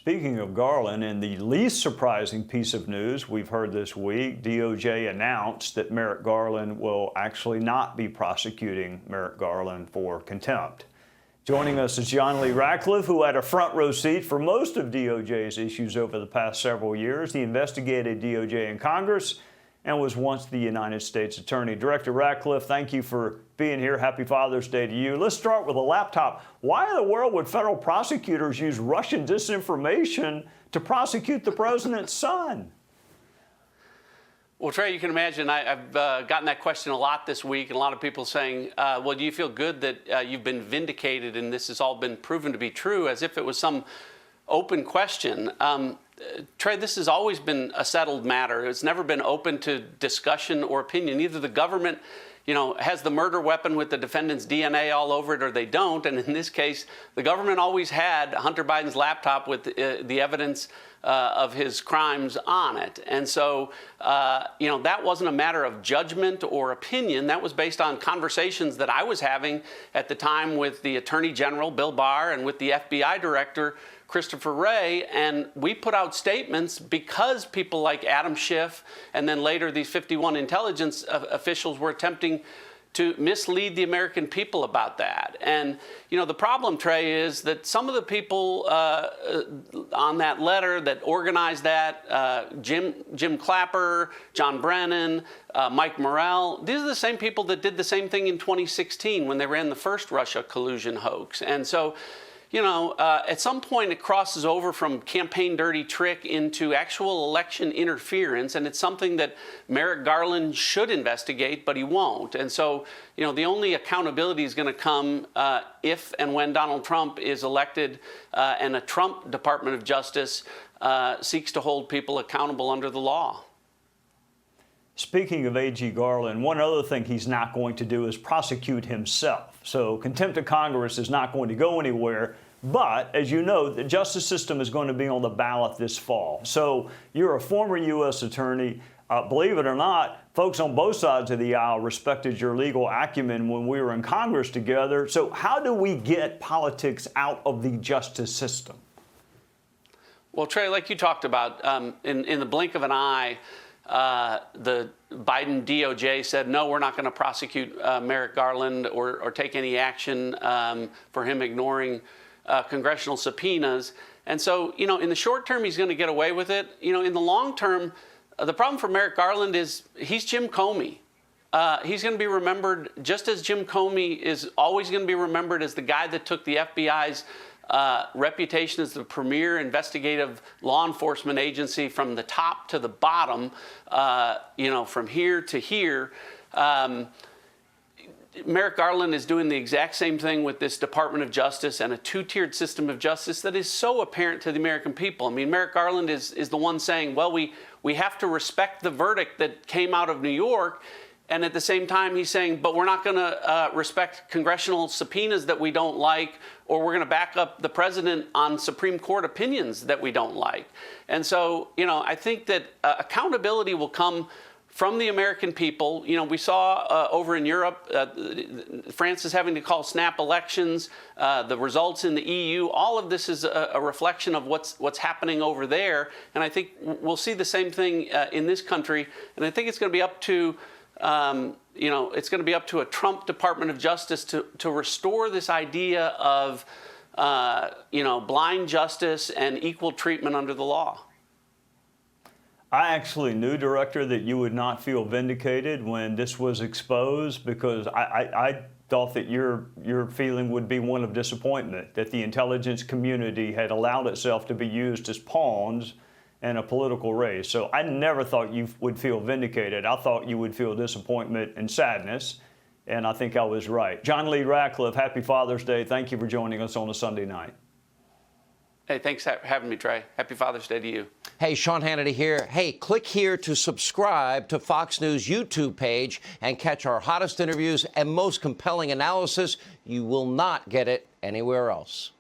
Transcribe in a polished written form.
Speaking of Garland, and the least surprising piece of news we've heard this week, DOJ announced that Merrick Garland will actually not be prosecuting Merrick Garland for contempt. Joining us is John Ratcliffe, who had a front row seat for most of DOJ's issues over the past several years. He investigated DOJ in Congress and was once the United States Attorney. Director Ratcliffe, thank you for being here. Happy Father's Day to you. Let's start with a laptop. Why in the world would federal prosecutors use Russian disinformation to prosecute the president's son? Well, Trey, you can imagine I've gotten that question a lot this week, and a lot of people saying, well, do you feel good that you've been vindicated and this has all been proven to be true, as if it was some open question. Trey, this has always been a settled matter. It's never been open to discussion or opinion. Either the government, has the murder weapon with the defendant's DNA all over it, or they don't. And in this case, the government always had Hunter Biden's laptop with the evidence of his crimes on it. And so, that wasn't a matter of judgment or opinion. That was based on conversations that I was having at the time with the Attorney General, Bill Barr, and with the FBI Director, Christopher Wray, and we put out statements because people like Adam Schiff and then later these 51 intelligence officials were attempting to mislead the American people about that. And, the problem, Trey, is that some of the people on that letter that organized that, Jim Clapper, John Brennan, Mike Morrell, these are the same people that did the same thing in 2016 when they ran the first Russia collusion hoax. And so, at some point it crosses over from campaign dirty trick into actual election interference, and it's something that Merrick Garland should investigate, but he won't. And so, the only accountability is going to come if and when Donald Trump is elected and a Trump Department of Justice seeks to hold people accountable under the law. Speaking of A.G. Garland, one other thing he's not going to do is prosecute himself. So contempt of Congress is not going to go anywhere. But, as you know, the justice system is going to be on the ballot this fall. So you're a former U.S. attorney. Believe it or not, folks on both sides of the aisle respected your legal acumen when we were in Congress together. So how do we get politics out of the justice system? Well, Trey, like you talked about, in the blink of an eye, the Biden DOJ said, no, we're not going to prosecute Merrick Garland or take any action for him ignoring congressional subpoenas. And so, in the short term, he's going to get away with it. In the long term, the problem for Merrick Garland is he's Jim Comey. He's going to be remembered just as Jim Comey is always going to be remembered as the guy that took the FBI's reputation as the premier investigative law enforcement agency from the top to the bottom, from here to here. Merrick Garland is doing the exact same thing with this Department of Justice and a two-tiered system of justice that is so apparent to the American people. I mean, Merrick Garland is the one saying, well, we have to respect the verdict that came out of New York. And at the same time, he's saying, but we're not going to respect congressional subpoenas that we don't like, or we're going to back up the president on Supreme Court opinions that we don't like. And so, I think that accountability will come from the American people. We saw over in Europe, France is having to call snap elections, the results in the EU. All of this is a reflection of what's happening over there. And I think we'll see the same thing in this country. And I think it's going to be up to it's going to be up to a Trump Department of Justice to restore this idea of, blind justice and equal treatment under the law. I actually knew, Director, that you would not feel vindicated when this was exposed, because I thought that your feeling would be one of disappointment, that the intelligence community had allowed itself to be used as pawns in a political race. So I never thought you would feel vindicated. I thought you would feel disappointment and sadness, and I think I was right. John Lee Ratcliffe, happy Father's Day. Thank you for joining us on a Sunday night. Hey, thanks for having me, Trey. Happy Father's Day to you. Hey, Sean Hannity here. Hey, click here to subscribe to Fox News YouTube page and catch our hottest interviews and most compelling analysis. You will not get it anywhere else.